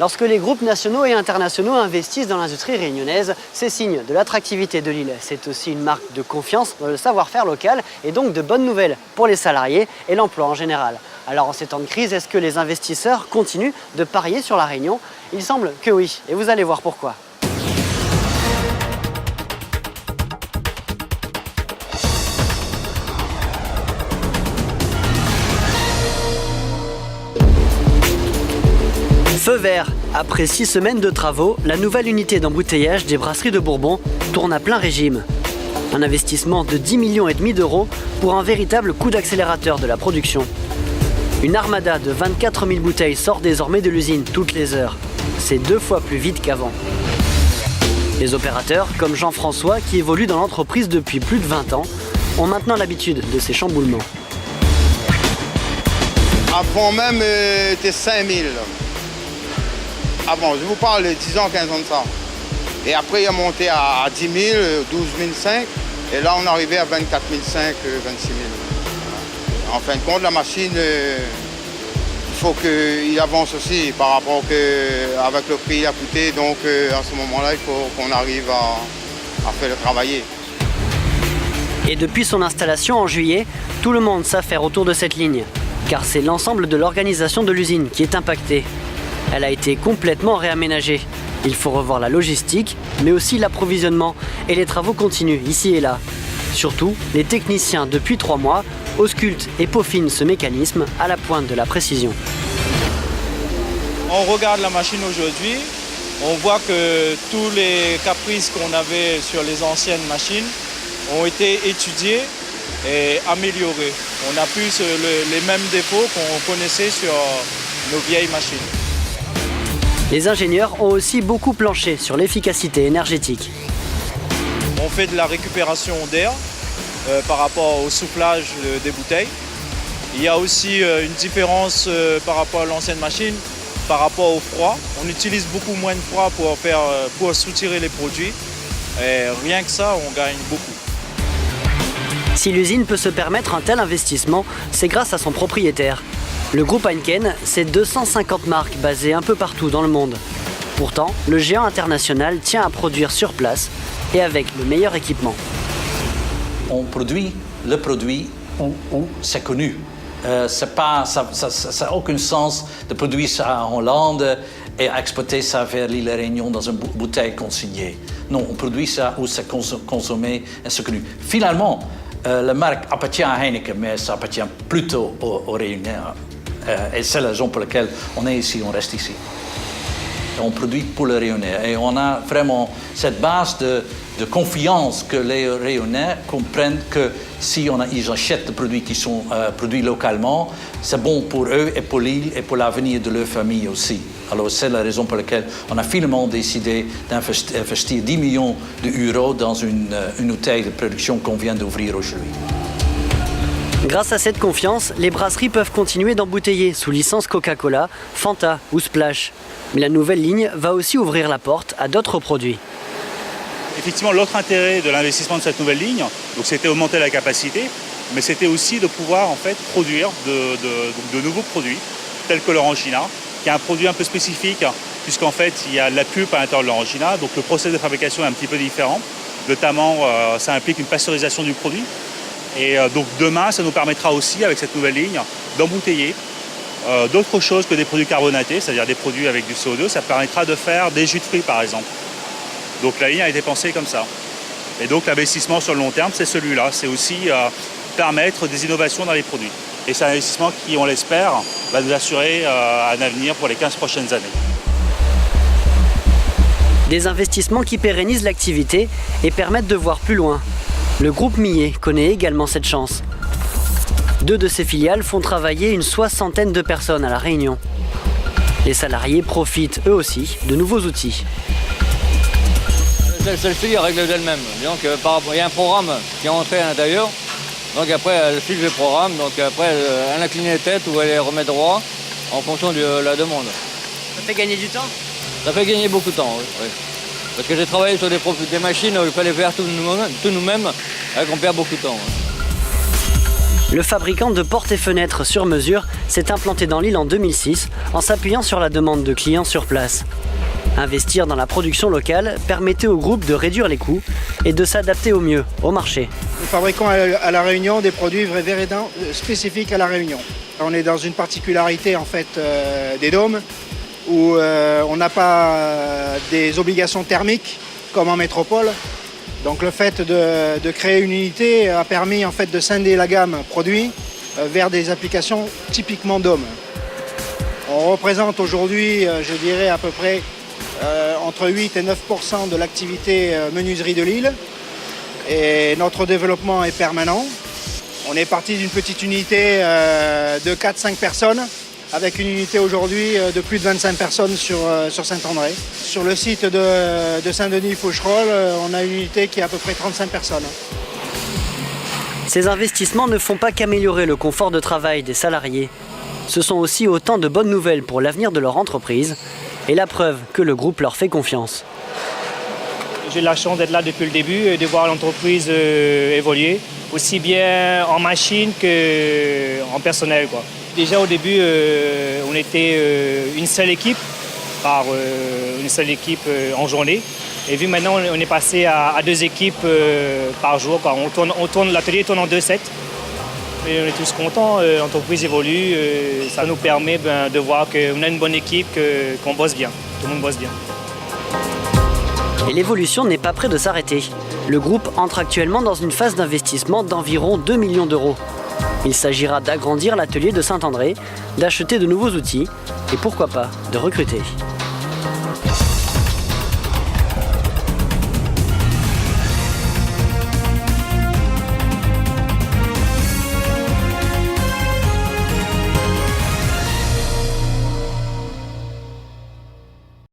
Lorsque les groupes nationaux et internationaux investissent dans l'industrie réunionnaise, c'est signe de l'attractivité de l'île. C'est aussi une marque de confiance dans le savoir-faire local et donc de bonnes nouvelles pour les salariés et l'emploi en général. Alors en ces temps de crise, est-ce que les investisseurs continuent de parier sur la Réunion? Il semble que oui, et vous allez voir pourquoi. Feu vert. Après 6 semaines de travaux, la nouvelle unité d'embouteillage des brasseries de Bourbon tourne à plein régime. Un investissement de 10,5 millions d'euros pour un véritable coup d'accélérateur de la production. Une armada de 24 000 bouteilles sort désormais de l'usine toutes les heures. C'est 2 fois plus vite qu'avant. Les opérateurs, comme Jean-François, qui évolue dans l'entreprise depuis plus de 20 ans, ont maintenant l'habitude de ces chamboulements. Avant même, c'était 5 000. Avant, je vous parle de 10 ans, 15 ans de ça. Et après, il a monté à 10 000, 12 500. Et là, on est arrivé à 24 500, 26 000. En fin de compte, la machine, il faut qu'il avance aussi par rapport avec le prix à coûter. Donc, à ce moment-là, il faut qu'on arrive à faire le travailler. Et depuis son installation en juillet, tout le monde s'affaire autour de cette ligne. Car c'est l'ensemble de l'organisation de l'usine qui est impactée. Elle a été complètement réaménagée. Il faut revoir la logistique, mais aussi l'approvisionnement. Et les travaux continuent ici et là. Surtout, les techniciens, depuis 3 mois, auscultent et peaufinent ce mécanisme à la pointe de la précision. On regarde la machine aujourd'hui, on voit que tous les caprices qu'on avait sur les anciennes machines ont été étudiés et améliorés. On n'a plus les mêmes défauts qu'on connaissait sur nos vieilles machines. Les ingénieurs ont aussi beaucoup planché sur l'efficacité énergétique. On fait de la récupération d'air par rapport au soufflage des bouteilles. Il y a aussi une différence par rapport à l'ancienne machine, par rapport au froid. On utilise beaucoup moins de froid pour soutirer les produits. Et rien que ça, on gagne beaucoup. Si l'usine peut se permettre un tel investissement, c'est grâce à son propriétaire. Le groupe Heineken, c'est 250 marques basées un peu partout dans le monde. Pourtant, le géant international tient à produire sur place et avec le meilleur équipement. On produit le produit où c'est connu. Ça n'a aucun sens de produire ça en Hollande et exporter ça vers l'île Réunion dans une bouteille consignée. Non, on produit ça où c'est consommé et c'est connu. Finalement, la marque appartient à Heineken, mais ça appartient plutôt aux Réunionnais. Et c'est la raison pour laquelle on est ici, on reste ici. On produit pour les Réunionnais et on a vraiment cette base de confiance que les Réunionnais comprennent que si ils achètent des produits qui sont produits localement, c'est bon pour eux et pour l'île et pour l'avenir de leur famille aussi. Alors c'est la raison pour laquelle on a finalement décidé d'investir 10 millions d'euros dans une unité de production qu'on vient d'ouvrir aujourd'hui. Grâce à cette confiance, les brasseries peuvent continuer d'embouteiller sous licence Coca-Cola, Fanta ou Splash. Mais la nouvelle ligne va aussi ouvrir la porte à d'autres produits. Effectivement, l'autre intérêt de l'investissement de cette nouvelle ligne, c'était augmenter la capacité, mais c'était aussi de pouvoir en fait produire de nouveaux produits, tels que l'orangina, qui est un produit un peu spécifique, puisqu'en fait il y a la pulpe à l'intérieur de l'orangina, donc le processus de fabrication est un petit peu différent. Notamment, ça implique une pasteurisation du produit. Et donc demain, ça nous permettra aussi, avec cette nouvelle ligne, d'embouteiller d'autres choses que des produits carbonatés, c'est-à-dire des produits avec du CO2. Ça permettra de faire des jus de fruits, par exemple. Donc la ligne a été pensée comme ça. Et donc l'investissement sur le long terme, c'est celui-là. C'est aussi permettre des innovations dans les produits. Et c'est un investissement qui, on l'espère, va nous assurer un avenir pour les 15 prochaines années. Des investissements qui pérennisent l'activité et permettent de voir plus loin. Le groupe Millet connaît également cette chance. 2 de ses filiales font travailler une 60aine de personnes à La Réunion. Les salariés profitent eux aussi de nouveaux outils. Cette filière règle d'elle-même. Donc, il y a un programme qui est entré à l'intérieur. Donc après, elle fixe le programme. Donc après, elle incline les têtes ou elle les remet droit en fonction de la demande. Ça fait gagner du temps? Ça fait gagner beaucoup de temps, oui. Parce que j'ai travaillé sur des machines où il fallait faire tout nous-mêmes, et qu'on perd beaucoup de temps. Oui. Le fabricant de portes et fenêtres sur mesure s'est implanté dans l'île en 2006 en s'appuyant sur la demande de clients sur place. Investir dans la production locale permettait au groupe de réduire les coûts et de s'adapter au mieux au marché. Nous fabriquons à La Réunion des produits vraiment spécifiques à La Réunion. On est dans une particularité en fait des dômes où on n'a pas des obligations thermiques comme en métropole. Donc le fait de créer une unité a permis en fait de scinder la gamme produits vers des applications typiquement dômes. On représente aujourd'hui, je dirais à peu près entre 8 et 9% de l'activité menuiserie de l'île et notre développement est permanent. On est parti d'une petite unité de 4-5 personnes avec une unité aujourd'hui de plus de 25 personnes sur Saint-André. Sur le site de Saint-Denis-Foucherolles, on a une unité qui a à peu près 35 personnes. Ces investissements ne font pas qu'améliorer le confort de travail des salariés. Ce sont aussi autant de bonnes nouvelles pour l'avenir de leur entreprise et la preuve que le groupe leur fait confiance. J'ai la chance d'être là depuis le début et de voir l'entreprise évoluer, aussi bien en machine qu'en personnel, quoi. Déjà au début, on était une seule équipe en journée. Et vu maintenant, on est passé à 2 équipes par jour, quoi. L'atelier tourne en 2 sets. Et on est tous contents, l'entreprise évolue, ça nous permet de voir qu'on a une bonne équipe, qu'on bosse bien, tout le monde bosse bien. Et l'évolution n'est pas près de s'arrêter. Le groupe entre actuellement dans une phase d'investissement d'environ 2 millions d'euros. Il s'agira d'agrandir l'atelier de Saint-André, d'acheter de nouveaux outils et pourquoi pas de recruter.